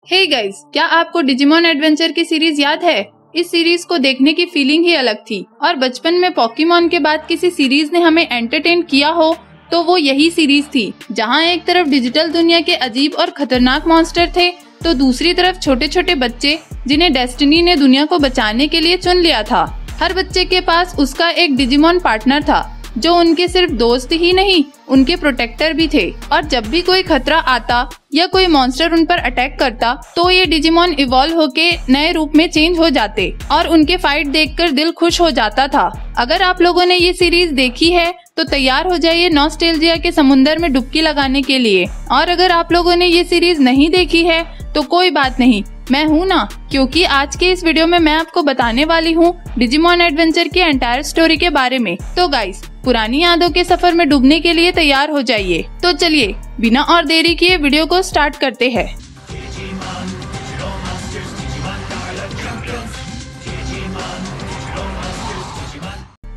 Hey guys, क्या आपको Digimon adventure की सीरीज याद है? इस सीरीज को देखने की फीलिंग ही अलग थी और बचपन में पोकेमॉन के बाद किसी सीरीज ने हमें एंटरटेन किया हो तो वो यही सीरीज थी, जहां एक तरफ डिजिटल दुनिया के अजीब और खतरनाक मॉन्स्टर थे तो दूसरी तरफ छोटे छोटे बच्चे जिन्हें डेस्टिनी ने दुनिया को बचाने के लिए चुन लिया था। हर बच्चे के पास उसका एक डिजिमॉन पार्टनर था जो उनके सिर्फ दोस्त ही नहीं, उनके प्रोटेक्टर भी थे। और जब भी कोई खतरा आता या कोई मॉन्स्टर उन पर अटैक करता तो ये डिजिमॉन इवॉल्व होके नए रूप में चेंज हो जाते और उनके फाइट देखकर दिल खुश हो जाता था। अगर आप लोगों ने ये सीरीज देखी है तो तैयार हो जाइए नॉस्टैल्जिया के समुंदर में डुबकी लगाने के लिए, और अगर आप लोगों ने ये सीरीज नहीं देखी है तो कोई बात नहीं, मैं हूँ ना, क्योंकि आज के इस वीडियो में मैं आपको बताने वाली हूँ डिजिमॉन एडवेंचर की एंटायर स्टोरी के बारे में। तो गाइस, पुरानी यादों के सफर में डूबने के लिए तैयार हो जाइए। तो चलिए बिना और देरी किए वीडियो को स्टार्ट करते हैं।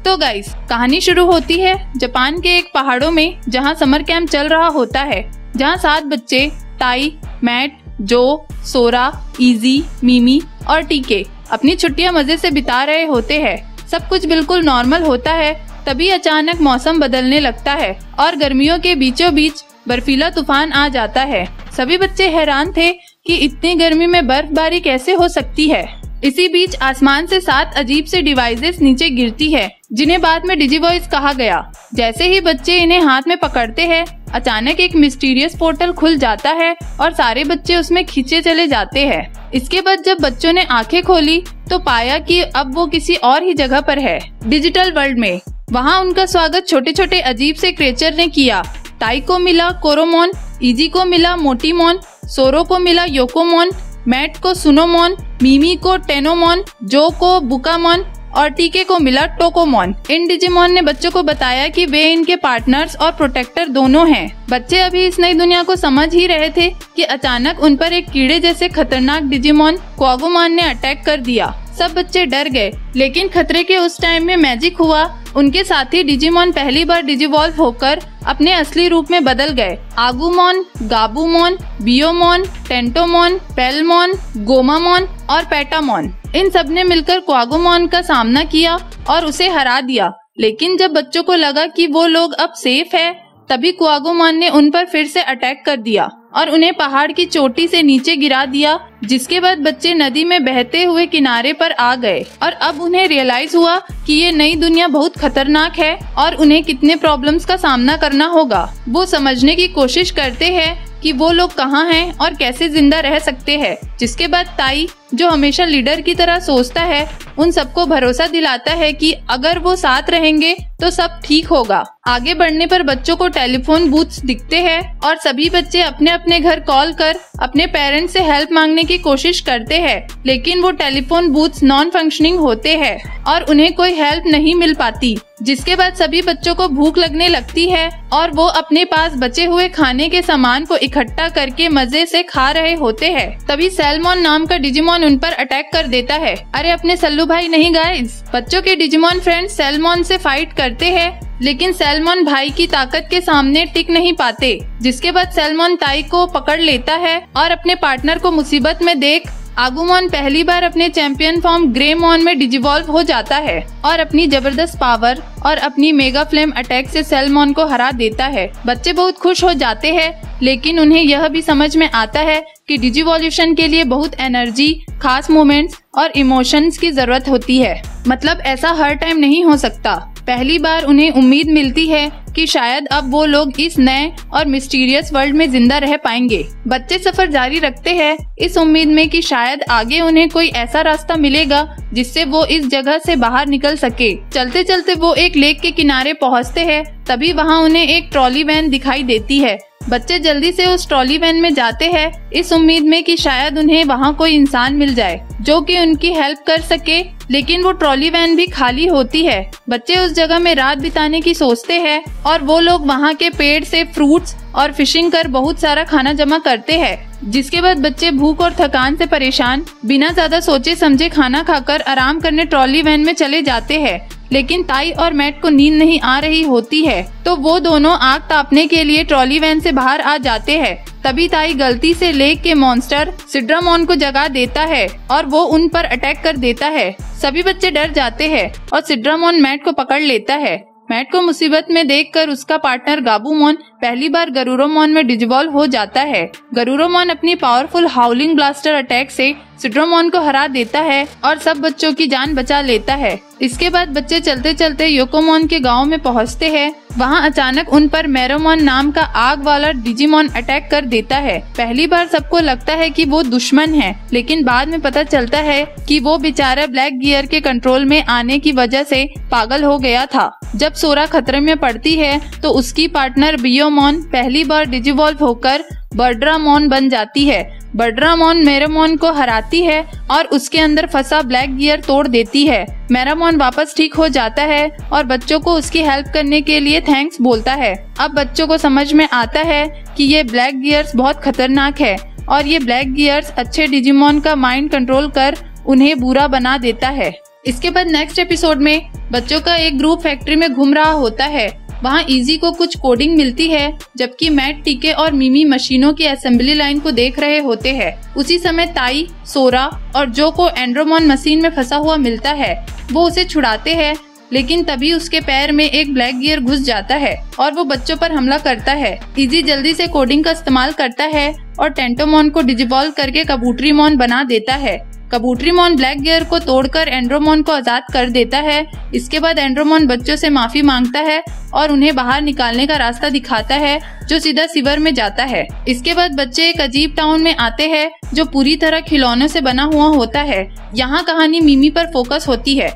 तो गाइस, कहानी शुरू होती है जापान के एक पहाड़ों में, जहां समर कैंप चल रहा होता है, जहां 7 बच्चे टाई, मैट, जो, सोरा, इजी, मिमी और टीके अपनी छुट्टियां मजे से बिता रहे होते हैं। सब कुछ बिल्कुल नॉर्मल होता है, तभी अचानक मौसम बदलने लगता है और गर्मियों के बीचों बीच बर्फीला तूफान आ जाता है। सभी बच्चे हैरान थे कि इतनी गर्मी में बर्फबारी कैसे हो सकती है। इसी बीच आसमान से 7 अजीब से डिवाइसेस नीचे गिरती है, जिन्हें बाद में डिजिवॉइस कहा गया। जैसे ही बच्चे इन्हें हाथ में पकड़ते हैं, अचानक एक मिस्टीरियस पोर्टल खुल जाता है और सारे बच्चे उसमें खींचे चले जाते हैं। इसके बाद जब बच्चों ने आंखें खोली तो पाया कि अब वो किसी और ही जगह पर है, डिजिटल वर्ल्ड में। वहाँ उनका स्वागत छोटे छोटे अजीब से क्रिएचर ने किया। टाई को मिला कोरोमोन, इजी को मिला मोटीमोन, सोरो को मिला योकोमोन, मैट को सुनोमोन, मिमी को टेनोमोन, जो को बुकामोन और टीके को मिला टोकोमोन। इन डिजिमॉन ने बच्चों को बताया कि वे इनके पार्टनर्स और प्रोटेक्टर दोनों हैं। बच्चे अभी इस नई दुनिया को समझ ही रहे थे कि अचानक उन पर एक कीड़े जैसे खतरनाक डिजिमॉन क्वागोमॉन ने अटैक कर दिया। सब बच्चे डर गए, लेकिन खतरे के उस टाइम में मैजिक हुआ। उनके साथी डिजिमॉन पहली बार डिजिवॉल्व होकर अपने असली रूप में बदल गए। आगुमोन, गाबूमोन, बियोमोन, टेंटोमोन, पेलमोन, गोमामोन और पेटामोन, इन सब ने मिलकर क्वागोमोन का सामना किया और उसे हरा दिया। लेकिन जब बच्चों को लगा कि वो लोग अब सेफ है, तभी क्वागोमोन ने उन पर फिर से अटैक कर दिया और उन्हें पहाड़ की चोटी से नीचे गिरा दिया। जिसके बाद बच्चे नदी में बहते हुए किनारे पर आ गए और अब उन्हें रियलाइज हुआ कि ये नई दुनिया बहुत खतरनाक है और उन्हें कितने प्रॉब्लम्स का सामना करना होगा। वो समझने की कोशिश करते हैं कि वो लोग कहाँ हैं और कैसे जिंदा रह सकते हैं। जिसके बाद ताई, जो हमेशा लीडर की तरह सोचता है, उन सबको भरोसा दिलाता है कि अगर वो साथ रहेंगे तो सब ठीक होगा। आगे बढ़ने पर बच्चों को टेलीफोन बूथ्स दिखते हैं और सभी बच्चे अपने अपने घर कॉल कर अपने पेरेंट्स से हेल्प मांगने की कोशिश करते हैं, लेकिन वो टेलीफोन बूथ्स नॉन फंक्शनिंग होते हैं और उन्हें कोई हेल्प नहीं मिल पाती। जिसके बाद सभी बच्चों को भूख लगने लगती है और वो अपने पास बचे हुए खाने के सामान को इकट्ठा करके मजे से खा रहे होते हैं। तभी सैलमोन नाम का डिजिमॉन उन पर अटैक कर देता है। अरे अपने सल्लू भाई नहीं गाइस, बच्चों के डिजिमॉन फ्रेंड्स सैलमोन से फाइट करते हैं, लेकिन सैलमोन भाई की ताकत के सामने टिक नहीं पाते। जिसके बाद सैलमोन ताई को पकड़ लेता है और अपने पार्टनर को मुसीबत में देख आगुमोन पहली बार अपने चैंपियन फॉर्म ग्रेमोन में डिजिवॉल्व हो जाता है और अपनी जबरदस्त पावर और अपनी मेगा फ्लेम अटैक से सैलमोन को हरा देता है। बच्चे बहुत खुश हो जाते हैं, लेकिन उन्हें यह भी समझ में आता है कि डिजिवॉल्यूशन के लिए बहुत एनर्जी, खास मोमेंट्स और इमोशंस की जरूरत होती है। मतलब ऐसा हर टाइम नहीं हो सकता। पहली बार उन्हें उम्मीद मिलती है कि शायद अब वो लोग इस नए और मिस्टीरियस वर्ल्ड में जिंदा रह पाएंगे। बच्चे सफर जारी रखते हैं इस उम्मीद में कि शायद आगे उन्हें कोई ऐसा रास्ता मिलेगा जिससे वो इस जगह से बाहर निकल सके। चलते चलते वो एक लेक के किनारे पहुंचते हैं, तभी वहां उन्हें एक ट्रॉली वैन दिखाई देती है। बच्चे जल्दी से उस ट्रॉली वैन में जाते हैं इस उम्मीद में कि शायद उन्हें वहां कोई इंसान मिल जाए जो कि उनकी हेल्प कर सके, लेकिन वो ट्रॉली वैन भी खाली होती है। बच्चे उस जगह में रात बिताने की सोचते हैं और वो लोग वहां के पेड़ से फ्रूट्स और फिशिंग कर बहुत सारा खाना जमा करते हैं। जिसके बाद बच्चे भूख और थकान से परेशान बिना ज्यादा सोचे समझे खाना खाकर आराम करने ट्रॉली वैन में चले जाते हैं। लेकिन ताई और मैट को नींद नहीं आ रही होती है, तो वो दोनों आग तापने के लिए ट्रॉली वैन से बाहर आ जाते हैं। तभी ताई गलती से लेक के मॉन्स्टर सिड्रामोन को जगा देता है और वो उन पर अटैक कर देता है। सभी बच्चे डर जाते हैं और सिड्रामोन मैट को पकड़ लेता है। मैट को मुसीबत में देखकर उसका पार्टनर गाबूमोन पहली बार गरुरोमोन में डिजिवॉल्व हो जाता है। गरुरोमोन अपनी पावरफुल हाउलिंग ब्लास्टर अटैक से सिड्रामोन को हरा देता है और सब बच्चों की जान बचा लेता है। इसके बाद बच्चे चलते चलते योकोमोन के गांव में पहुंचते हैं। वहां अचानक उन पर मेरोमोन नाम का आग वाला डिजिमोन अटैक कर देता है। पहली बार सबको लगता है कि वो दुश्मन है, लेकिन बाद में पता चलता है कि वो बेचारा ब्लैक गियर के कंट्रोल में आने की वजह से पागल हो गया था। जब सोरा खतरे में पड़ती है तो उसकी पार्टनर बियोमोन पहली बार डिजिवॉल्व होकर बर्ड्रामोन बन जाती है। बर्ड्रामोन मेरोमोन को हराती है और उसके अंदर फंसा ब्लैक गियर तोड़ देती है। मेरोमोन वापस ठीक हो जाता है और बच्चों को उसकी हेल्प करने के लिए थैंक्स बोलता है। अब बच्चों को समझ में आता है कि ये ब्लैक गियर्स बहुत खतरनाक है और ये ब्लैक गियर्स अच्छे डिजिमोन का माइंड कंट्रोल कर उन्हें बुरा बना देता है। इसके बाद नेक्स्ट एपिसोड में बच्चों का एक ग्रुप फैक्ट्री में घूम रहा होता है। वहाँ इजी को कुछ कोडिंग मिलती है, जबकि मैट, टीके और मिमी मशीनों की असेंबली लाइन को देख रहे होते हैं। उसी समय ताई, सोरा और जो को एंड्रोमोन मशीन में फंसा हुआ मिलता है। वो उसे छुड़ाते हैं, लेकिन तभी उसके पैर में एक ब्लैक गियर घुस जाता है और वो बच्चों पर हमला करता है। इजी जल्दी से कोडिंग का इस्तेमाल करता है और टेंटोमोन को डिजिवॉल्व करके कबूतरीमोन बना देता है। कबूतरीमोन ब्लैक गियर को तोड़कर एंड्रोमोन को आजाद कर देता है। इसके बाद एंड्रोमोन बच्चों से माफी मांगता है और उन्हें बाहर निकालने का रास्ता दिखाता है, जो सीधा सिवर में जाता है। इसके बाद बच्चे एक अजीब टाउन में आते हैं जो पूरी तरह खिलौनों से बना हुआ होता है। यहाँ कहानी मिमी पर फोकस होती है,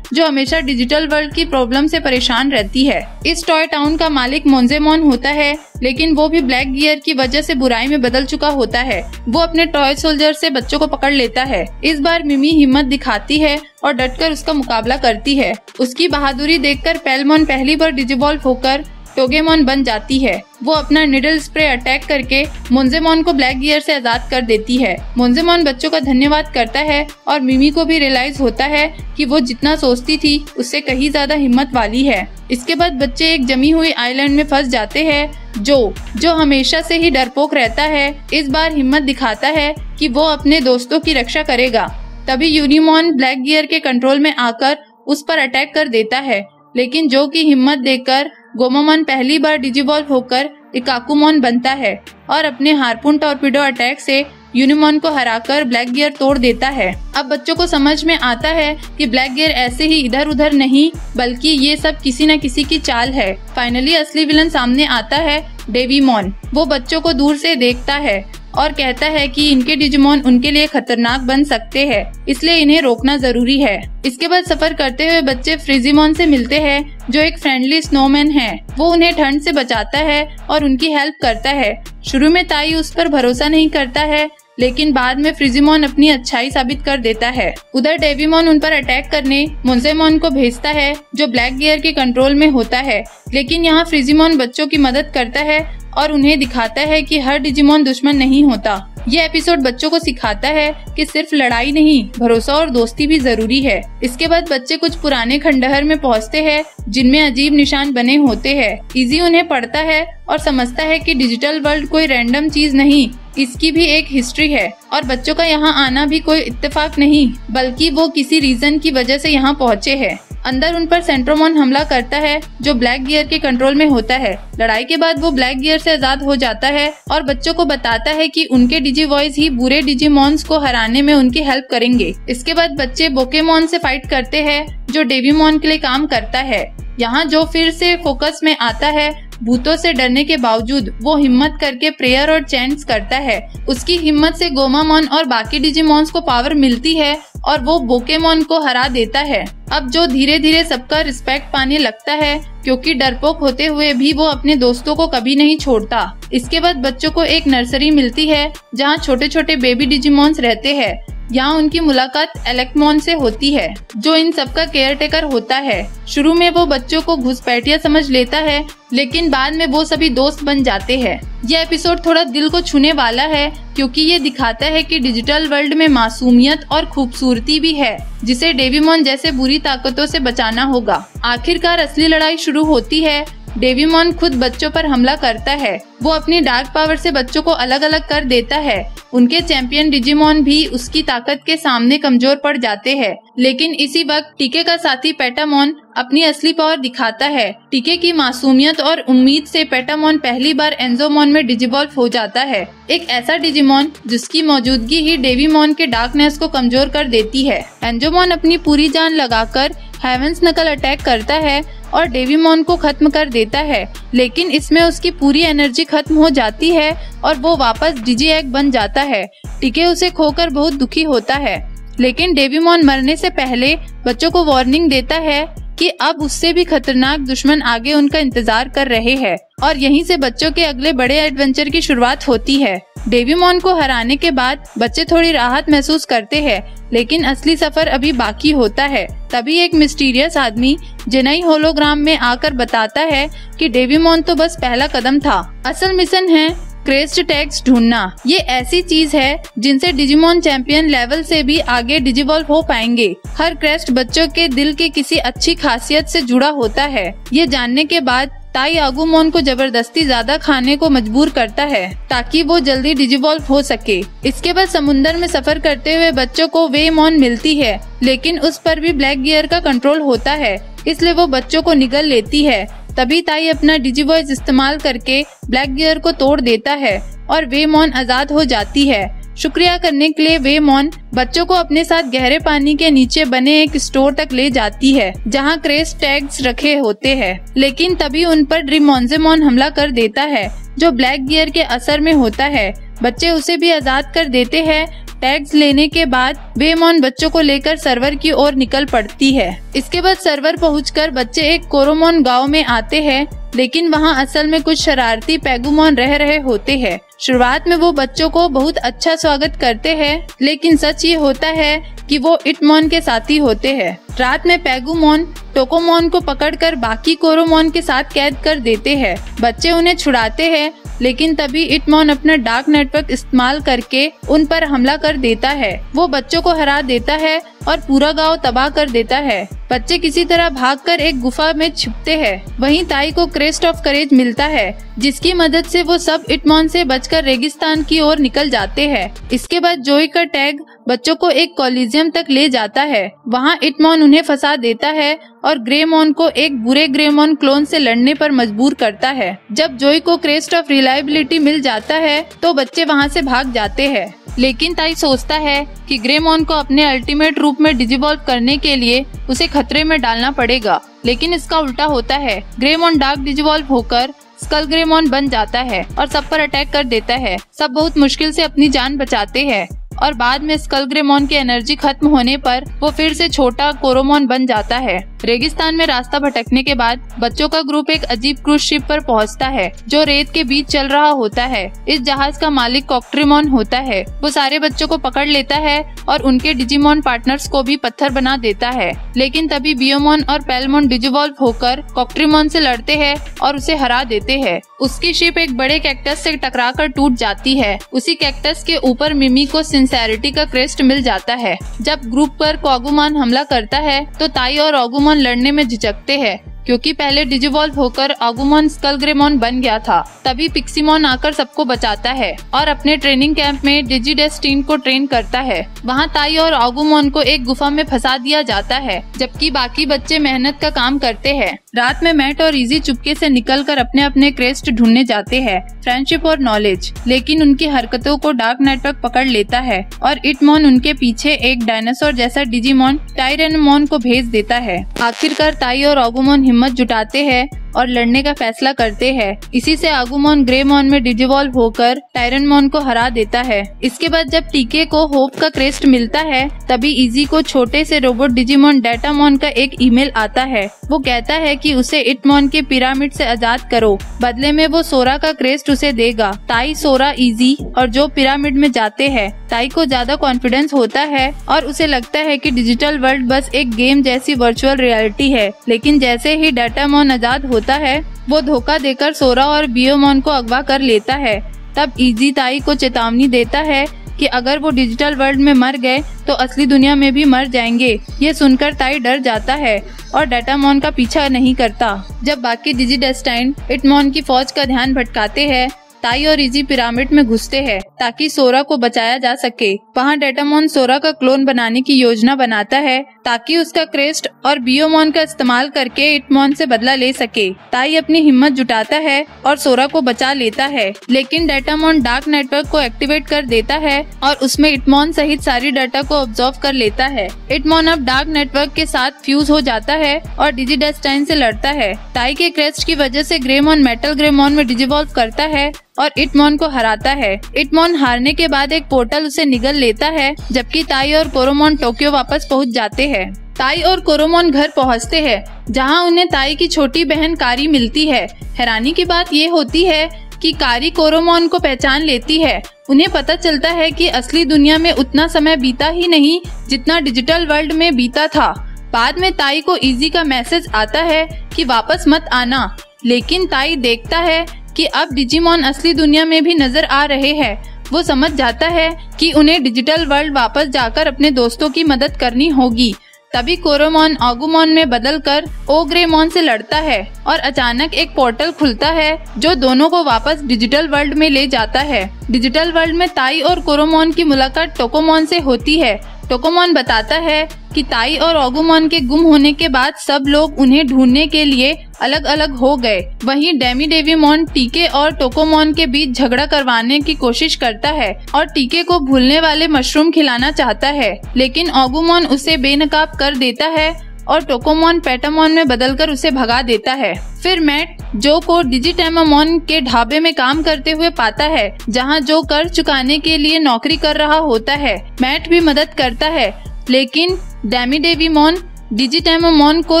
जो हमेशा डिजिटल वर्ल्ड की प्रॉब्लम से परेशान रहती है। इस टॉय टाउन का मालिक मोन्जेमोन होता है, लेकिन वो भी ब्लैक गियर की वजह से बुराई में बदल चुका होता है। वो अपने टॉय सोल्जर से बच्चों को पकड़ लेता है। इस बार मिमी हिम्मत दिखाती है और डटकर उसका मुकाबला करती है। उसकी बहादुरी देखकर पेलमोन पहली बार डिजिवॉल्व होकर टोगेमोन बन जाती है। वो अपना निडल स्प्रे अटैक करके मोन्जेमोन को ब्लैक गियर से आजाद कर देती है। मोन्जेमोन बच्चों का धन्यवाद करता है और मिमी को भी रियलाइज होता है कि वो जितना सोचती थी उससे कहीं ज्यादा हिम्मत वाली है। इसके बाद बच्चे एक जमी हुई आइलैंड में फंस जाते हैं। जो हमेशा से ही डरपोक रहता है, इस बार हिम्मत दिखाता है कि वो अपने दोस्तों की रक्षा करेगा। तभी यूनिमोन ब्लैक गियर के कंट्रोल में आकर उस पर अटैक कर देता है, लेकिन जो की हिम्मत देखकर गोमोमोन पहली बार डिजिवॉल्व होकर इकाकुमोन बनता है और अपने हार्पून टॉर्पिडो अटैक से यूनिमोन को हराकर ब्लैक गियर तोड़ देता है। अब बच्चों को समझ में आता है कि ब्लैक गियर ऐसे ही इधर उधर नहीं, बल्कि ये सब किसी न किसी की चाल है। फाइनली असली विलन सामने आता है, डेविमोन। वो बच्चों को दूर से देखता है और कहता है कि इनके डिजिमोन उनके लिए खतरनाक बन सकते हैं, इसलिए इन्हें रोकना जरूरी है। इसके बाद सफर करते हुए बच्चे फ्रिजीमोन से मिलते हैं, जो एक फ्रेंडली स्नोमैन है। वो उन्हें ठंड से बचाता है और उनकी हेल्प करता है। शुरू में ताई उस पर भरोसा नहीं करता है, लेकिन बाद में फ्रिजीमोन अपनी अच्छाई साबित कर देता है। उधर डेविमोन उन पर अटैक करने मोन्जेमोन को भेजता है, जो ब्लैक गियर के कंट्रोल में होता है। लेकिन यहाँ फ्रिजीमोन बच्चों की मदद करता है और उन्हें दिखाता है कि हर डिजिमोन दुश्मन नहीं होता। ये एपिसोड बच्चों को सिखाता है कि सिर्फ लड़ाई नहीं, भरोसा और दोस्ती भी जरूरी है। इसके बाद बच्चे कुछ पुराने खंडहर में पहुंचते हैं, जिनमें अजीब निशान बने होते हैं। इजी उन्हें पढ़ता है और समझता है कि डिजिटल वर्ल्ड कोई रैंडम चीज नहीं, इसकी भी एक हिस्ट्री है और बच्चों का यहाँ आना भी कोई इत्तेफाक नहीं, बल्कि वो किसी रीजन की वजह से यहाँ पहुँचे हैं। अंदर उन पर सेंट्रोमोन हमला करता है, जो ब्लैक गियर के कंट्रोल में होता है। लड़ाई के बाद वो ब्लैक गियर से आजाद हो जाता है और बच्चों को बताता है कि उनके डिजिवॉइस ही बुरे डिजिमोन्स को हराने में उनकी हेल्प करेंगे। इसके बाद बच्चे बोकेमोन से फाइट करते हैं, जो डेविमोन के लिए काम करता है। यहाँ जो फिर से फोकस में आता है। भूतों से डरने के बावजूद वो हिम्मत करके प्रेयर और चैंट्स करता है। उसकी हिम्मत से गोमामोन और बाकी डिजिमोन्स को पावर मिलती है और वो बोकेमोन को हरा देता है। अब जो धीरे धीरे सबका रिस्पेक्ट पाने लगता है, क्योंकि डरपोक होते हुए भी वो अपने दोस्तों को कभी नहीं छोड़ता। इसके बाद बच्चों को एक नर्सरी मिलती है, जहाँ छोटे छोटे बेबी डिजिमोन्स रहते हैं। यहाँ उनकी मुलाकात एलेक्टमोन से होती है, जो इन सबका केयर टेकर होता है। शुरू में वो बच्चों को घुसपैठिया समझ लेता है, लेकिन बाद में वो सभी दोस्त बन जाते हैं। यह एपिसोड थोड़ा दिल को छूने वाला है, क्योंकि ये दिखाता है कि डिजिटल वर्ल्ड में मासूमियत और खूबसूरती भी है, जिसे डेविमोन जैसे बुरी ताकतों से बचाना होगा। आखिरकार असली लड़ाई शुरू होती है, डेविमॉन खुद बच्चों पर हमला करता है। वो अपनी डार्क पावर से बच्चों को अलग अलग कर देता है। उनके चैंपियन डिजिमॉन भी उसकी ताकत के सामने कमजोर पड़ जाते हैं। लेकिन इसी वक्त टीके का साथी पेटामॉन अपनी असली पावर दिखाता है। टीके की मासूमियत और उम्मीद से पेटामॉन पहली बार एंजोमॉन में डिजिवॉल्व हो जाता है, एक ऐसा डिजिमॉन जिसकी मौजूदगी ही डेविमॉन के डार्कनेस को कमजोर कर देती है। एंजोमॉन अपनी पूरी जान लगाकर हेवेंस नकल अटैक करता है और डेविमॉन को खत्म कर देता है, लेकिन इसमें उसकी पूरी एनर्जी खत्म हो जाती है और वो वापस डिजी-एग बन जाता है। टीके उसे खोकर बहुत दुखी होता है, लेकिन डेविमॉन मरने से पहले बच्चों को वार्निंग देता है कि अब उससे भी खतरनाक दुश्मन आगे उनका इंतजार कर रहे हैं और यहीं से बच्चों के अगले बड़े एडवेंचर की शुरुआत होती है। डेविमॉन को हराने के बाद बच्चे थोड़ी राहत महसूस करते हैं, लेकिन असली सफर अभी बाकी होता है। तभी एक मिस्टीरियस आदमी जेनाई होलोग्राम में आकर बताता है कि डेविमॉन तो बस पहला कदम था, असल मिशन है क्रेस्ट टैग्स ढूंढना। ये ऐसी चीज है जिनसे डिजिमॉन चैंपियन लेवल से भी आगे डिजिवॉल्व हो पाएंगे। हर क्रेस्ट बच्चों के दिल के किसी अच्छी खासियत से जुड़ा होता है। ये जानने के बाद ताई आगुमोन को जबरदस्ती ज्यादा खाने को मजबूर करता है ताकि वो जल्दी डिजिवॉल्व हो सके। इसके बाद समुंदर में सफर करते हुए बच्चों को वेमॉन मिलती है, लेकिन उस पर भी ब्लैक गियर का कंट्रोल होता है, इसलिए वो बच्चों को निगल लेती है। तभी ताई अपना डिजिवॉइस इस्तेमाल करके ब्लैक गियर को तोड़ देता है और वेमॉन आजाद हो जाती है। शुक्रिया करने के लिए वेमॉन बच्चों को अपने साथ गहरे पानी के नीचे बने एक स्टोर तक ले जाती है जहां क्रेस्ट टैग्स रखे होते हैं, लेकिन तभी उन पर ड्रीमोंजेमॉन हमला कर देता है जो ब्लैक गियर के असर में होता है। बच्चे उसे भी आजाद कर देते हैं। टैग्स लेने के बाद वेमॉन बच्चों को लेकर सर्वर की ओर निकल पड़ती है। इसके बाद सर्वर पहुंचकर बच्चे एक कोरोमॉन गांव में आते हैं, लेकिन वहां असल में कुछ शरारती पेगुमॉन रह रहे होते हैं। शुरुआत में वो बच्चों को बहुत अच्छा स्वागत करते हैं, लेकिन सच ये होता है कि वो इटमॉन के साथी होते हैं। रात में पेगुमॉन टोकोमॉन को पकड़कर बाकी कोरोमॉन के साथ कैद कर देते हैं। बच्चे उन्हें छुड़ाते हैं, लेकिन तभी इटमॉन अपना डार्क नेटवर्क इस्तेमाल करके उन पर हमला कर देता है। वो बच्चों को हरा देता है और पूरा गांव तबाह कर देता है। बच्चे किसी तरह भागकर एक गुफा में छिपते हैं। वहीं ताई को क्रेस्ट ऑफ करेज मिलता है, जिसकी मदद से वो सब इटमॉन से बचकर रेगिस्तान की ओर निकल जाते हैं। इसके बाद जोई का टैग बच्चों को एक कॉलिजियम तक ले जाता है। वहां इटमॉन उन्हें फंसा देता है और ग्रेमॉन को एक बुरे ग्रेमॉन क्लोन से लड़ने पर मजबूर करता है। जब जोई को क्रेस्ट ऑफ रिलायबिलिटी मिल जाता है तो बच्चे वहां से भाग जाते हैं, लेकिन ताई सोचता है कि ग्रेमॉन को अपने अल्टीमेट रूप में डिजिवॉल्व करने के लिए उसे खतरे में डालना पड़ेगा, लेकिन इसका उल्टा होता है। ग्रेमॉन डार्क डिजिवॉल्व होकर स्कल ग्रेमॉन बन जाता है और सब पर अटैक कर देता है। सब बहुत मुश्किल से अपनी जान बचाते हैं और बाद में स्कल ग्रेमॉन की एनर्जी खत्म होने पर वो फिर से छोटा कोरोमॉन बन जाता है। रेगिस्तान में रास्ता भटकने के बाद बच्चों का ग्रुप एक अजीब क्रूज शिप पर पहुंचता है जो रेत के बीच चल रहा होता है। इस जहाज का मालिक कॉक्ट्रीमॉन होता है। वो सारे बच्चों को पकड़ लेता है और उनके डिजिमॉन पार्टनर्स को भी पत्थर बना देता है, लेकिन तभी बियोमॉन और पेलमॉन डिजिवॉल्व होकर कॉक्ट्रीमॉन से लड़ते हैं और उसे हरा देते हैं। उसकी शिप एक बड़े कैक्टस से टकराकर टूट जाती है। उसी कैक्टस के ऊपर मिमी को सिंसेरिटी का क्रेस्ट मिल जाता है। जब ग्रुप पर कोगुमॉन हमला करता है तो ताई और आगुमॉन लड़ने में झिझकते हैं, क्योंकि पहले डिजिवॉल्व होकर आगुमॉन स्कल ग्रेमॉन बन गया था। तभी पिक्सीमॉन आकर सबको बचाता है और अपने ट्रेनिंग कैंप में डिजिडेस्टीन को ट्रेन करता है। वहां ताई और आगुमॉन को एक गुफा में फंसा दिया जाता है, जबकि बाकी बच्चे मेहनत का काम करते हैं। रात में मैट और इजी चुपके से निकलकर अपने अपने क्रेस्ट ढूंढने जाते हैं, फ्रेंडशिप और नॉलेज, लेकिन उनकी हरकतों को डार्क नेटवर्क पकड़ लेता है और इटमॉन उनके पीछे एक डायनासोर जैसा डिजिमॉन टाइरेनमॉन को भेज देता है। आखिरकार ताई और आगुमॉन हिम्मत जुटाते हैं और लड़ने का फैसला करते हैं। इसी से आगुमॉन ग्रेमॉन में डिजिवॉल्व होकर टायरनमॉन को हरा देता है। इसके बाद जब टीके को होप का क्रेस्ट मिलता है, तभी इजी को छोटे से रोबोट डिजिमॉन डेटामॉन का एक ईमेल आता है। वो कहता है कि उसे इटमॉन के पिरामिड से आजाद करो, बदले में वो सोरा का क्रेस्ट उसे देगा। ताई, सोरा, इजी और जो पिरामिड में जाते हैं। ताई को ज्यादा कॉन्फिडेंस होता है और उसे लगता है कि डिजिटल वर्ल्ड बस एक गेम जैसी वर्चुअल रियलिटी है, लेकिन जैसे ही डेटामॉन आजाद होता है वो धोखा देकर सोरा और बियोमॉन को अगवा कर लेता है। तब इजी ताई को चेतावनी देता है कि अगर वो डिजिटल वर्ल्ड में मर गए तो असली दुनिया में भी मर जाएंगे। ये सुनकर ताई डर जाता है और डेटामॉन का पीछा नहीं करता। जब बाकी डिजिडेस्टाइन इटमॉन की फौज का ध्यान भटकाते हैं, ताई और इजी पिरामिड में घुसते हैं ताकि सोरा को बचाया जा सके। वहाँ डेटामॉन सोरा का क्लोन बनाने की योजना बनाता है ताकि उसका क्रेस्ट और बियोमॉन का इस्तेमाल करके इटमॉन से बदला ले सके। ताई अपनी हिम्मत जुटाता है और सोरा को बचा लेता है, लेकिन डेटामॉन डार्क नेटवर्क को एक्टिवेट कर देता है और उसमें इटमॉन सहित सारी डाटा को ऑब्जर्व कर लेता है। इटमॉन अब डार्क नेटवर्क के साथ फ्यूज हो जाता है और डिजिडेस्टाइन से लड़ता है। ताई के क्रेस्ट की वजह से ग्रेमॉन मेटल ग्रेमॉन में डिजिवॉल्व करता है और इटमॉन को हराता है। इटमॉन हारने के बाद एक पोर्टल उसे निगल लेता है, जबकि ताई और कोरोमॉन टोक्यो वापस पहुंच जाते हैं। ताई और कोरोमॉन घर पहुंचते हैं, जहां उन्हें ताई की छोटी बहन कारी मिलती है। हैरानी की बात ये होती है कि कारी कोरोमॉन को पहचान लेती है। उन्हें पता चलता है कि असली दुनिया में उतना समय बीता ही नहीं जितना डिजिटल वर्ल्ड में बीता था। बाद में ताई को इजी का मैसेज आता है कि वापस मत आना, लेकिन ताई देखता है कि अब डिजिमॉन असली दुनिया में भी नजर आ रहे हैं। वो समझ जाता है कि उन्हें डिजिटल वर्ल्ड वापस जाकर अपने दोस्तों की मदद करनी होगी। तभी कोरोमॉन आगुमॉन में बदलकर ओग्रेमॉन से लड़ता है और अचानक एक पोर्टल खुलता है जो दोनों को वापस डिजिटल वर्ल्ड में ले जाता है। डिजिटल वर्ल्ड में ताई और कोरोमॉन की मुलाकात टोकोमॉन से होती है। टोकोमॉन बताता है कि ताई और आगुमॉन के गुम होने के बाद सब लोग उन्हें ढूंढने के लिए अलग अलग हो गए। वहीं डेविमॉन टीके और टोकोमॉन के बीच झगड़ा करवाने की कोशिश करता है और टीके को भूलने वाले मशरूम खिलाना चाहता है, लेकिन आगुमॉन उसे बेनकाब कर देता है और टोकोमॉन पेटामॉन में बदलकर उसे भगा देता है। फिर मैट जो को डिजिटेमामॉन के ढाबे में काम करते हुए पाता है, जहां जो कर चुकाने के लिए नौकरी कर रहा होता है। मैट भी मदद करता है, लेकिन डेविमॉन डिजिटेमामॉन को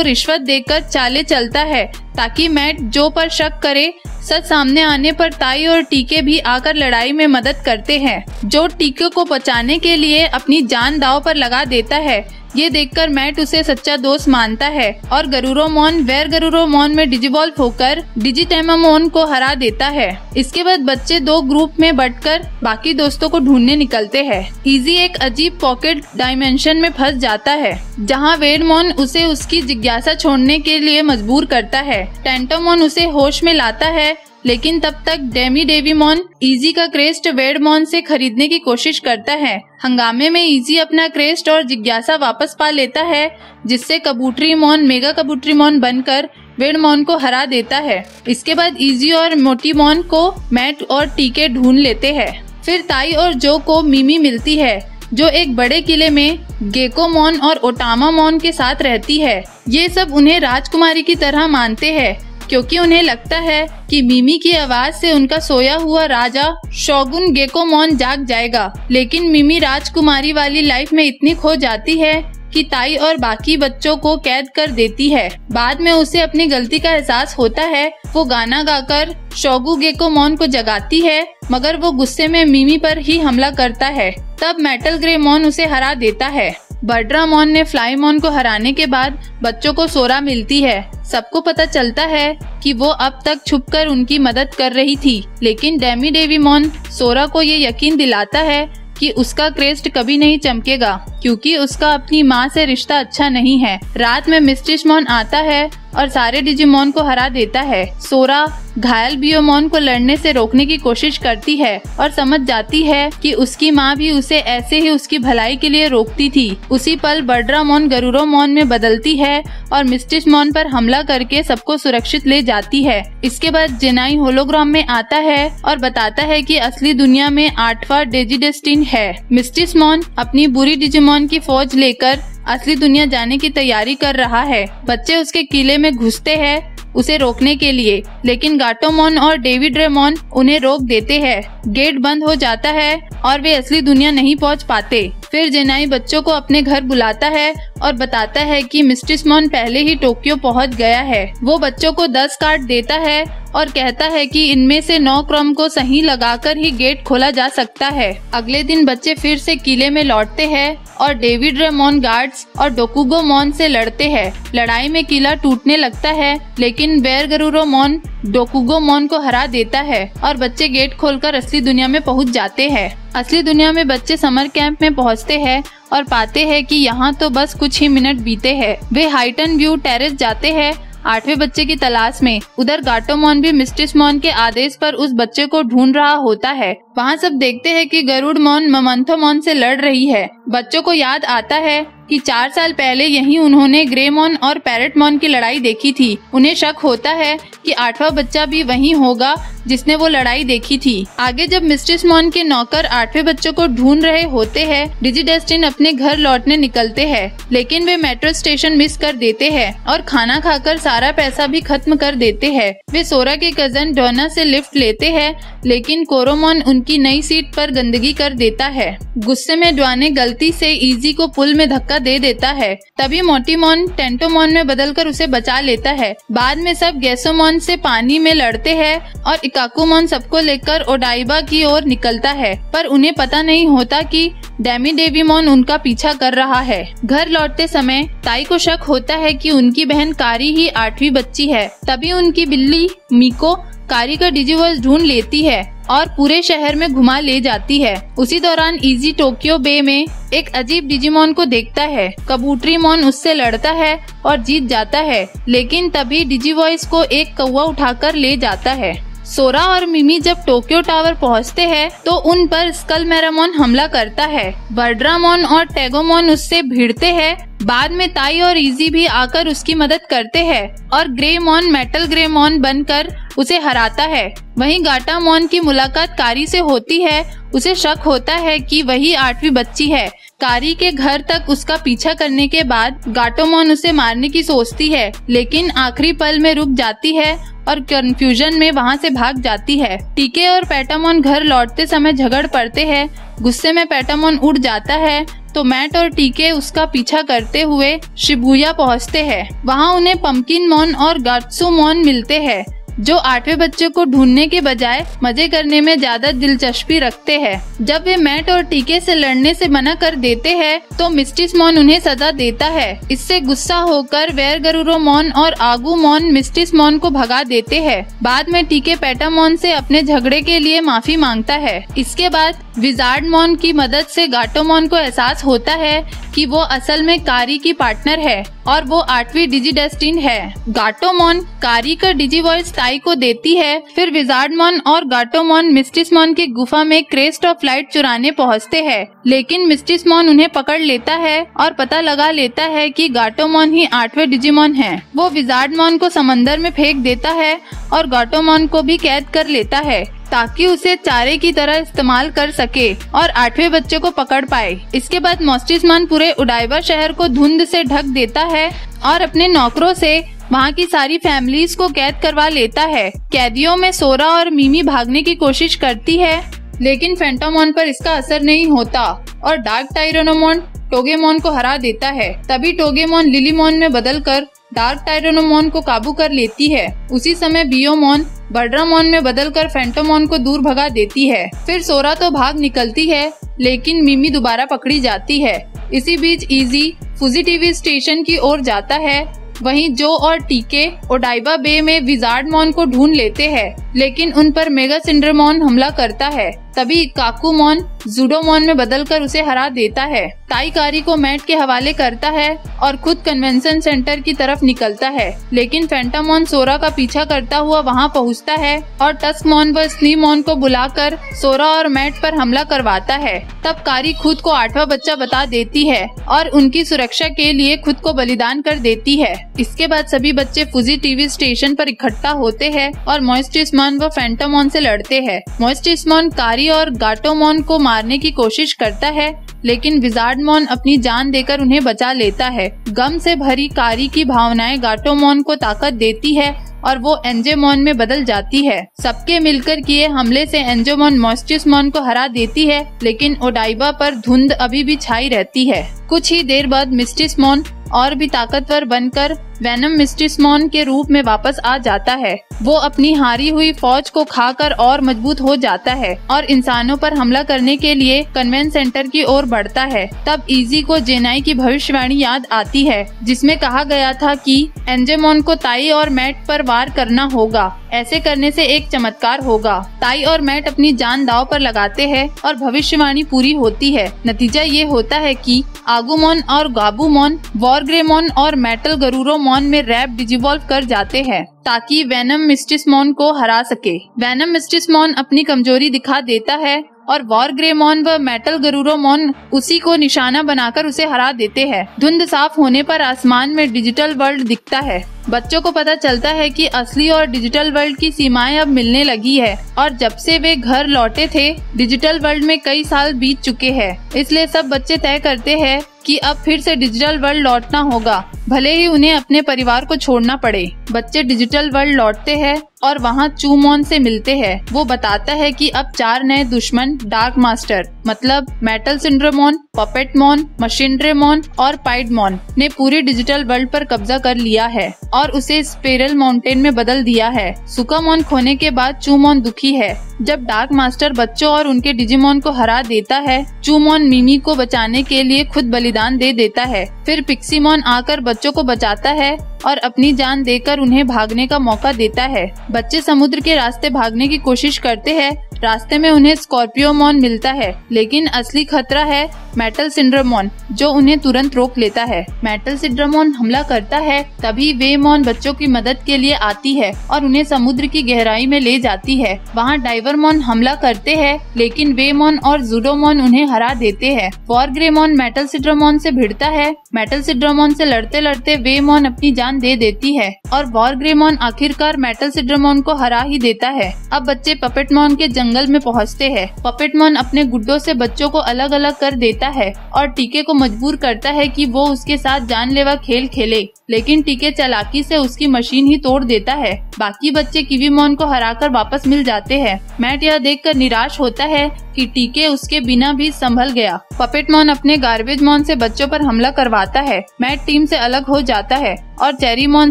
रिश्वत देकर चाले चलता है ताकि मैट जो पर शक करे। सच सामने आने पर ताई और टीके भी आकर लड़ाई में मदद करते हैं। जो टीके को बचाने के लिए अपनी जान दांव पर लगा देता है। ये देखकर मैट उसे सच्चा दोस्त मानता है और गरुरोमॉन में डिजिवॉल्व होकर डिजिटेमामॉन को हरा देता है। इसके बाद बच्चे दो ग्रुप में बंटकर बाकी दोस्तों को ढूंढने निकलते हैं। इजी एक अजीब पॉकेट डायमेंशन में फंस जाता है, जहां वेडमॉन उसे उसकी जिज्ञासा छोड़ने के लिए मजबूर करता है। टेंटोमॉन उसे होश में लाता है, लेकिन तब तक डेविमॉन इजी का क्रेस्ट वेडमॉन से खरीदने की कोशिश करता है। हंगामे में इजी अपना क्रेस्ट और जिज्ञासा वापस पा लेता है, जिससे कबूतरीमॉन मेगा कबूतरीमॉन बनकर वेडमॉन को हरा देता है। इसके बाद इजी और मोटीमॉन को मैट और टीके ढूंढ लेते हैं। फिर ताई और जो को मिमी मिलती है, जो एक बड़े किले में गेकोमॉन और ओटामामॉन के साथ रहती है। ये सब उन्हें राजकुमारी की तरह मानते हैं, क्योंकि उन्हें लगता है कि मिमी की आवाज से उनका सोया हुआ राजा शोगुन गेकोमॉन जाग जाएगा। लेकिन मिमी राजकुमारी वाली लाइफ में इतनी खो जाती है कि ताई और बाकी बच्चों को कैद कर देती है। बाद में उसे अपनी गलती का एहसास होता है। वो गाना गाकर शोगु गेकोमॉन को जगाती है, मगर वो गुस्से में मिमी पर ही हमला करता है। तब मेटल ग्रेमॉन उसे हरा देता है। बर्ड्रामॉन ने फ्लाईमॉन को हराने के बाद बच्चों को सोरा मिलती है। सबको पता चलता है कि वो अब तक छुपकर उनकी मदद कर रही थी, लेकिन डेविमॉन सोरा को ये यकीन दिलाता है कि उसका क्रेस्ट कभी नहीं चमकेगा, क्योंकि उसका अपनी माँ से रिश्ता अच्छा नहीं है। रात में मिस्टिसमॉन आता है और सारे डिजिमॉन को हरा देता है। सोरा घायल बियोमॉन को लड़ने से रोकने की कोशिश करती है और समझ जाती है कि उसकी माँ भी उसे ऐसे ही उसकी भलाई के लिए रोकती थी। उसी पल बर्ड्रामॉन गरुरोमॉन में बदलती है और मिस्टिसमॉन पर हमला करके सबको सुरक्षित ले जाती है। इसके बाद जेनाई होलोग्राम में आता है और बताता है कि असली दुनिया में 8वां डिजिडेस्टिन है। मिस्टिसमॉन अपनी बुरी डिजिमॉन की फौज लेकर असली दुनिया जाने की तैयारी कर रहा है। बच्चे उसके किले में घुसते हैं उसे रोकने के लिए, लेकिन गाटोमॉन और डेविड्रेमॉन उन्हें रोक देते हैं। गेट बंद हो जाता है और वे असली दुनिया नहीं पहुंच पाते। फिर जेनाई बच्चों को अपने घर बुलाता है और बताता है कि मिस्टिसमॉन पहले ही टोक्यो पहुंच गया है। वो बच्चों को 10 कार्ड देता है और कहता है कि इनमें से 9 क्रम को सही लगाकर ही गेट खोला जा सकता है। अगले दिन बच्चे फिर से किले में लौटते हैं और डेविड रेमॉन गार्ड्स और डोकुगोमॉन से लड़ते हैं। लड़ाई में किला टूटने लगता है, लेकिन बेरगरुरोमॉन डोकुगोमॉन को हरा देता है और बच्चे गेट खोलकर असली दुनिया में पहुंच जाते हैं। असली दुनिया में बच्चे समर कैंप में पहुंचते हैं और पाते हैं कि यहाँ तो बस कुछ ही मिनट बीते हैं। वे हाइटन व्यू टेरेस जाते हैं 8वें बच्चे की तलाश में। उधर गाटोमॉन भी मिस्टिसमॉन के आदेश पर उस बच्चे को ढूंढ रहा होता है। वहाँ सब देखते हैं कि गरुड़मॉन ममंथोमॉन से लड़ रही है। बच्चों को याद आता है कि 4 साल पहले यही उन्होंने ग्रेमॉन और पैरेटमॉन की लड़ाई देखी थी। उन्हें शक होता है कि 8वां बच्चा भी वही होगा जिसने वो लड़ाई देखी थी। आगे जब मिस्टिसमॉन के नौकर 8वें बच्चों को ढूंढ रहे होते हैं, डिजिडेस्टिन अपने घर लौटने निकलते हैं, लेकिन वे मेट्रो स्टेशन मिस कर देते हैं और खाना खाकर सारा पैसा भी खत्म कर देते हैं। वे सोरा के कजन डोना से लिफ्ट लेते हैं, लेकिन कोरोमॉन उनकी नई सीट पर गंदगी कर देता है। गुस्से में ड्वाने गलती से इजी को पुल में धक्का दे देता है। तभी मोटीमॉन टेंटोमॉन में बदलकर उसे बचा लेता है। बाद में सब गैसोमॉन से पानी में लड़ते हैं और इकाकुमॉन सबको लेकर ओडाइबा की ओर निकलता है, पर उन्हें पता नहीं होता कि डेमीडेवीमॉन उनका पीछा कर रहा है। घर लौटते समय ताई को शक होता है कि उनकी बहन कारी ही 8वीं बच्ची है। तभी उनकी बिल्ली मीको कारी का डिजिवॉइस ढूंढ लेती है और पूरे शहर में घुमा ले जाती है। उसी दौरान इजी टोक्यो बे में एक अजीब डिजिमॉन को देखता है। कबूतरीमॉन उससे लड़ता है और जीत जाता है, लेकिन तभी डिजिवॉइस को एक कौवा उठाकर ले जाता है। सोरा और मिमी जब टोक्यो टावर पहुंचते हैं तो उन पर स्कलमेरामॉन हमला करता है। बर्ड्रामॉन और टेगोमॉन उससे भिड़ते हैं। बाद में ताई और इजी भी आकर उसकी मदद करते हैं और ग्रेमॉन मेटल ग्रेमॉन बनकर उसे हराता है। वहीं गाटामॉन की मुलाकात कारी से होती है। उसे शक होता है कि वही 8वीं बच्ची है। कारी के घर तक उसका पीछा करने के बाद गाटोमॉन उसे मारने की सोचती है, लेकिन आखिरी पल में रुक जाती है और कंफ्यूजन में वहां से भाग जाती है। टीके और पैटामॉन घर लौटते समय झगड़ पड़ते हैं। गुस्से में पैटामॉन उड़ जाता है तो मैट और टीके उसका पीछा करते हुए शिबुया पहुंचते हैं। वहां उन्हें पंपकिनमॉन और गात्सुमॉन मिलते हैं, जो 8वें बच्चे को ढूंढने के बजाय मजे करने में ज्यादा दिलचस्पी रखते हैं। जब वे मैट और टीके से लड़ने से मना कर देते हैं तो मिस्टिसमॉन उन्हें सजा देता है। इससे गुस्सा होकर वेरगरुरोमॉन और आगुमॉन मिस्टिसमॉन को भगा देते हैं। बाद में टीके पैटामॉन से अपने झगड़े के लिए माफी मांगता है। इसके बाद विजार्डमॉन की मदद से गाटोमॉन को एहसास होता है कि वो असल में कारी की पार्टनर है और वो 8वीं डिजिडेस्टिन है। गाटोमॉन कारी का डिजिवॉइस ताई को देती है। फिर विजार्डमॉन और गाटोमॉन मिस्टिसमॉन की गुफा में क्रेस्ट ऑफ लाइट चुराने पहुंचते हैं, लेकिन मिस्टिसमॉन उन्हें पकड़ लेता है और पता लगा लेता है कि गाटोमॉन ही 8वें डिजिमॉन है। वो विजार्डमॉन को समंदर में फेंक देता है और गाटोमॉन को भी कैद कर लेता है ताकि उसे चारे की तरह इस्तेमाल कर सके और 8वें बच्चे को पकड़ पाए। इसके बाद मोस्टिसमॉन पूरे ओडाइबा शहर को धुंध से ढक देता है और अपने नौकरों से वहाँ की सारी फैमिलीज को कैद करवा लेता है। कैदियों में सोरा और मिमी भागने की कोशिश करती है, लेकिन फैंटोमॉन पर इसका असर नहीं होता और डार्क टायरेनोमॉन टोगेमॉन को हरा देता है। तभी टोगेमॉन लिलीमॉन में बदलकर डार्क टायरेनोमॉन को काबू कर लेती है। उसी समय बियोमॉन बर्ड्रामॉन में बदलकर फैंटोमॉन को दूर भगा देती है। फिर सोरा तो भाग निकलती है, लेकिन मिमी दोबारा पकड़ी जाती है। इसी बीच इजी फुजिटिवी स्टेशन की ओर जाता है। वहीं जो और टीके ओडाइबा बे में विजार्डमॉन को ढूंढ लेते हैं, लेकिन उन पर मेगा सिंड्रेमॉन हमला करता है। तभी काकुमॉन जुडोमॉन में बदलकर उसे हरा देता है। ताई कारी को मैट के हवाले करता है और खुद कन्वेंशन सेंटर की तरफ निकलता है, लेकिन फैंटामॉन सोरा का पीछा करता हुआ वहां पहुंचता है और टस्कमॉन व स्नीमॉन को बुलाकर सोरा और मैट पर हमला करवाता है। तब कारी खुद को 8वां बच्चा बता देती है और उनकी सुरक्षा के लिए खुद को बलिदान कर देती है। इसके बाद सभी बच्चे फुजी टीवी स्टेशन पर इकट्ठा होते हैं और मोस्टिसमॉन व फैंटामॉन से लड़ते हैं। मोस्टिसमॉन कारी और गाटोमॉन को मारने की कोशिश करता है, लेकिन विजार्डमॉन अपनी जान देकर उन्हें बचा लेता है। गम से भरी कारी की भावनाएं गाटोमॉन को ताकत देती है और वो एंजेमॉन में बदल जाती है। सबके मिलकर किए हमले से एंजेमॉन मोस्टिसमॉन को हरा देती है, लेकिन ओडाइबा पर धुंध अभी भी छाई रहती है। कुछ ही देर बाद मिस्टिसमॉन और भी ताकतवर बनकर वेनम मिस्टिसमॉन के रूप में वापस आ जाता है। वो अपनी हारी हुई फौज को खाकर और मजबूत हो जाता है और इंसानों पर हमला करने के लिए कन्वेंट सेंटर की ओर बढ़ता है। तब इजी को जेनाई की भविष्यवाणी याद आती है, जिसमें कहा गया था कि एंजेमॉन को ताई और मैट पर वार करना होगा। ऐसे करने से एक चमत्कार होगा। ताई और मैट अपनी जान दांव पर लगाते हैं और भविष्यवाणी पूरी होती है। नतीजा ये होता है कि आगुमॉन और गाबूमॉन वॉरग्रेमॉन और मेटल गरुरोमॉन में रैप डिजिवॉल्व कर जाते हैं ताकि वेनम मिस्टिसमॉन को हरा सके। वेनम मिस्टिसमॉन अपनी कमजोरी दिखा देता है और वॉरग्रेमॉन व मेटल गरुरोमॉन उसी को निशाना बनाकर उसे हरा देते हैं। धुंध साफ होने पर आसमान में डिजिटल वर्ल्ड दिखता है। बच्चों को पता चलता है कि असली और डिजिटल वर्ल्ड की सीमाएं अब मिलने लगी है और जब से वे घर लौटे थे डिजिटल वर्ल्ड में कई साल बीत चुके हैं। इसलिए सब बच्चे तय करते हैं कि अब फिर से डिजिटल वर्ल्ड लौटना होगा, भले ही उन्हें अपने परिवार को छोड़ना पड़े। बच्चे डिजिटल वर्ल्ड लौटते हैं और वहाँ चूमॉन से मिलते हैं। वो बताता है कि अब 4 नए दुश्मन डार्क मास्टर मतलब मेटल सिंड्रोमॉन, पपेटमॉन, मशीनड्रेमॉन और पाइडमॉन ने पूरी डिजिटल वर्ल्ड पर कब्जा कर लिया है और उसे स्पेरल माउंटेन में बदल दिया है। सुकामॉन खोने के बाद चूमॉन दुखी है। जब डार्क मास्टर बच्चों और उनके डिजिमॉन को हरा देता है, चूमॉन मिमी को बचाने के लिए खुद बलिदान दे देता है। फिर पिक्सीमॉन आकर बच्चों को बचाता है और अपनी जान देकर उन्हें भागने का मौका देता है। बच्चे समुद्र के रास्ते भागने की कोशिश करते हैं। रास्ते में उन्हें स्कॉर्पियोमॉन मिलता है, लेकिन असली खतरा है मेटल सिंड्रोमॉन जो उन्हें तुरंत रोक लेता है। मेटल सिंड्रोमॉन हमला करता है, तभी वेमॉन बच्चों की मदद के लिए आती है और उन्हें समुद्र की गहराई में ले जाती है। वहाँ डाइवरमॉन हमला करते हैं, लेकिन वेमॉन और जूडोमॉन उन्हें हरा देते हैं। वॉरग्रेमॉन मेटल सिंड्रोमॉन से भिड़ता है। मेटल सिंड्रोमॉन से लड़ते लड़ते वेमॉन अपनी जान दे देती है और वॉरग्रेमॉन आखिरकार मेटल सिंड्रोमॉन को हरा ही देता है। अब बच्चे पपेटमॉन के जंगल में पहुंचते हैं। पपेटमॉन अपने गुड्डों से बच्चों को अलग अलग कर देता है और टीके को मजबूर करता है कि वो उसके साथ जानलेवा खेल खेले, लेकिन टीके चालाकी से उसकी मशीन ही तोड़ देता है। बाकी बच्चे किवीमॉन को हराकर वापस मिल जाते हैं। मैट यह देखकर निराश होता है कि टीके उसके बिना भी संभल गया। पपेटमॉन अपने गार्बेज मॉन से बच्चों पर हमला करवाता है। मैट टीम से अलग हो जाता है और चेरीमॉन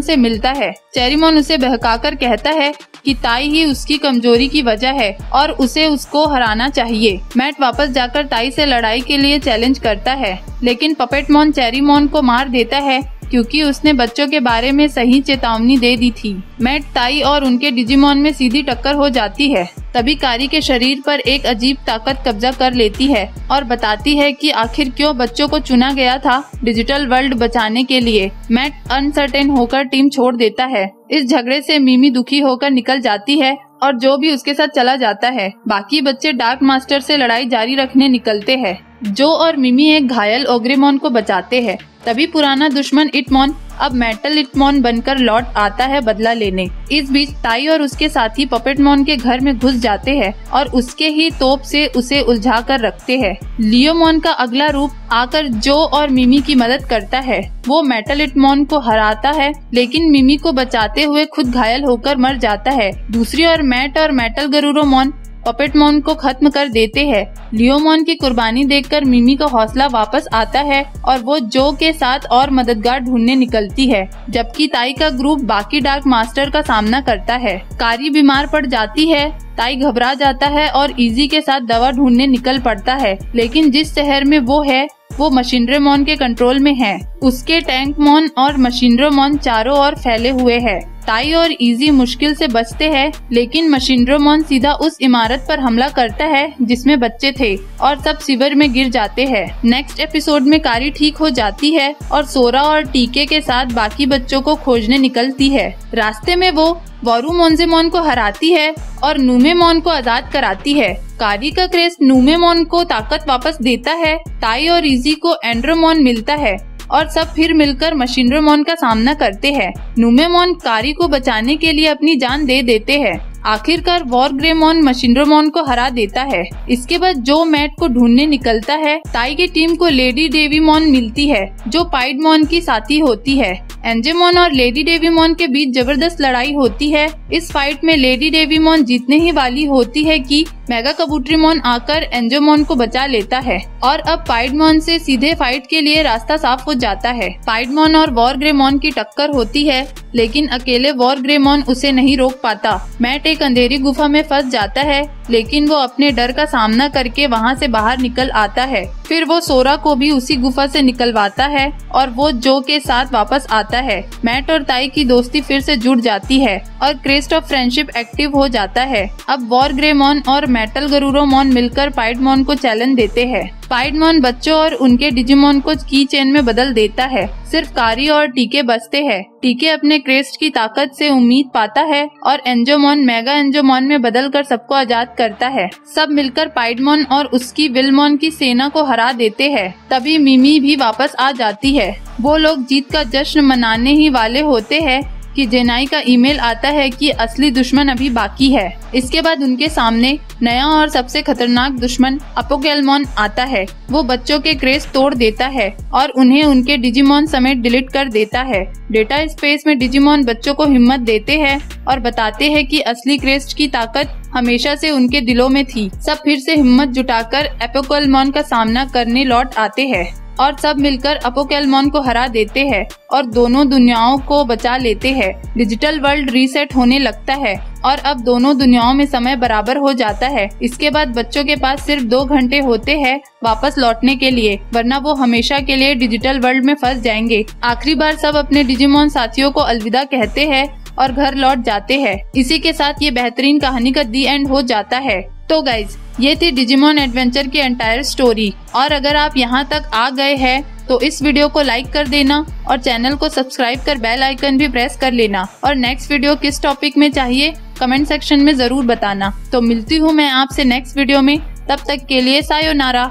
से मिलता है। चेरीमॉन उसे बहकाकर कहता है कि ताई ही उसकी कमजोरी की वजह है और उसे उसको हराना चाहिए। मैट वापस जाकर ताई से लड़ाई के लिए चैलेंज करता है, लेकिन पपेटमॉन चेरीमॉन को मार देता है क्योंकि उसने बच्चों के बारे में सही चेतावनी दे दी थी। मैट ताई और उनके डिजिमॉन में सीधी टक्कर हो जाती है। तभी कारी के शरीर पर एक अजीब ताकत कब्जा कर लेती है और बताती है कि आखिर क्यों बच्चों को चुना गया था डिजिटल वर्ल्ड बचाने के लिए। मैट अनसर्टेन होकर टीम छोड़ देता है। इस झगड़े से मिमी दुखी होकर निकल जाती है और जो भी उसके साथ चला जाता है। बाकी बच्चे डार्क मास्टर से लड़ाई जारी रखने निकलते हैं। जो और मिमी एक घायल ओग्रेमॉन को बचाते हैं। तभी पुराना दुश्मन इटमॉन अब मेटल इटमॉन बनकर लौट आता है बदला लेने। इस बीच ताई और उसके साथी पपेटमॉन के घर में घुस जाते हैं और उसके ही तोप से उसे उलझा कर रखते हैं। लियोमॉन का अगला रूप आकर जो और मिमी की मदद करता है। वो मेटल इटमॉन को हराता है, लेकिन मिमी को बचाते हुए खुद घायल होकर मर जाता है। दूसरी ओर मैट और मेटल गरुरोमॉन पपेटमॉन को खत्म कर देते हैं। लियोमॉन की कुर्बानी देखकर मिमी का हौसला वापस आता है और वो जो के साथ और मददगार ढूंढने निकलती है, जबकि ताई का ग्रुप बाकी डार्क मास्टर का सामना करता है। कारी बीमार पड़ जाती है। ताई घबरा जाता है और इजी के साथ दवा ढूंढने निकल पड़ता है, लेकिन जिस शहर में वो है वो मशीनड्रेमॉन के कंट्रोल में है। उसके टैंकमॉन और मशीनड्रेमॉन चारों ओर फैले हुए हैं। ताई और इजी मुश्किल से बचते हैं, लेकिन मशीनड्रेमॉन सीधा उस इमारत पर हमला करता है जिसमें बच्चे थे और सब सीवर में गिर जाते हैं। नेक्स्ट एपिसोड में कारी ठीक हो जाती है और सोरा और टीके के साथ बाकी बच्चों को खोजने निकलती है। रास्ते में वो वॉरूमोन्जेमॉन को हराती है और नूमेमॉन को आजाद कराती है। कारी का क्रेस नूमेमॉन को ताकत वापस देता है। ताई और इजी को एंड्रोमॉन मिलता है और सब फिर मिलकर मशीनड्रेमॉन का सामना करते हैं। नूमेमॉन कारी को बचाने के लिए अपनी जान दे देते हैं। आखिरकार वॉरग्रेमॉन मशीनड्रेमॉन को हरा देता है। इसके बाद जो मैट को ढूंढने निकलता है। ताई की टीम को लेडी डेवीमॉन मिलती है जो पाइडमॉन की साथी होती है। एंजेमॉन और लेडी डेविमॉन के बीच जबरदस्त लड़ाई होती है। इस फाइट में लेडी डेविमॉन जीतने ही वाली होती है कि मेगा कबूतरीमॉन आकर एंजेमॉन को बचा लेता है और अब पाइडमॉन से सीधे फाइट के लिए रास्ता साफ हो जाता है। पाइडमॉन और वॉरग्रेमॉन की टक्कर होती है, लेकिन अकेले वॉरग्रेमॉन उसे नहीं रोक पाता। मैट एक अंधेरी गुफा में फंस जाता है, लेकिन वो अपने डर का सामना करके वहाँ से बाहर निकल आता है। फिर वो सोरा को भी उसी गुफा से निकलवाता है और वो जो के साथ वापस आता है। मैट और ताई की दोस्ती फिर से जुड़ जाती है और क्रेस्ट ऑफ फ्रेंडशिप एक्टिव हो जाता है। अब वॉरग्रेमॉन और मेटल गरुरोमॉन मिलकर पाइडमॉन को चैलेंज देते हैं। पाइडमॉन बच्चों और उनके डिजिमॉन को की चेन में बदल देता है। सिर्फ कारी और टीके बचते हैं। टीके अपने क्रेस्ट की ताकत से उम्मीद पाता है और एंजेमॉन मेगा एंजेमॉन में बदलकर सबको आजाद करता है। सब मिलकर पाइडमॉन और उसकी विलमॉन की सेना को हरा देते हैं। तभी मिमी भी वापस आ जाती है। वो लोग जीत का जश्न मनाने ही वाले होते हैं कि जेनाई का ईमेल आता है कि असली दुश्मन अभी बाकी है। इसके बाद उनके सामने नया और सबसे खतरनाक दुश्मन अपोकेलमॉन आता है। वो बच्चों के क्रेस्ट तोड़ देता है और उन्हें उनके डिजिमॉन समेत डिलीट कर देता है। डेटा स्पेस में डिजिमॉन बच्चों को हिम्मत देते हैं और बताते हैं कि असली क्रेस्ट की ताकत हमेशा से उनके दिलों में थी। सब फिर से हिम्मत जुटाकर अपोकेलमॉन का सामना करने लौट आते हैं और सब मिलकर अपोकेलमॉन को हरा देते हैं और दोनों दुनियाओं को बचा लेते हैं। डिजिटल वर्ल्ड रीसेट होने लगता है और अब दोनों दुनियाओं में समय बराबर हो जाता है। इसके बाद बच्चों के पास सिर्फ 2 घंटे होते हैं वापस लौटने के लिए, वरना वो हमेशा के लिए डिजिटल वर्ल्ड में फंस जाएंगे। आखिरी बार सब अपने डिजिमॉन साथियों को अलविदा कहते हैं और घर लौट जाते हैं। इसी के साथ ये बेहतरीन कहानी का दी एंड हो जाता है। तो गाइज, ये थी डिजिमॉन एडवेंचर की एंटायर स्टोरी और अगर आप यहाँ तक आ गए हैं तो इस वीडियो को लाइक कर देना और चैनल को सब्सक्राइब कर बेल आइकन भी प्रेस कर लेना और नेक्स्ट वीडियो किस टॉपिक में चाहिए कमेंट सेक्शन में जरूर बताना। तो मिलती हूँ मैं आपसे नेक्स्ट वीडियो में, तब तक के लिए सायोनारा।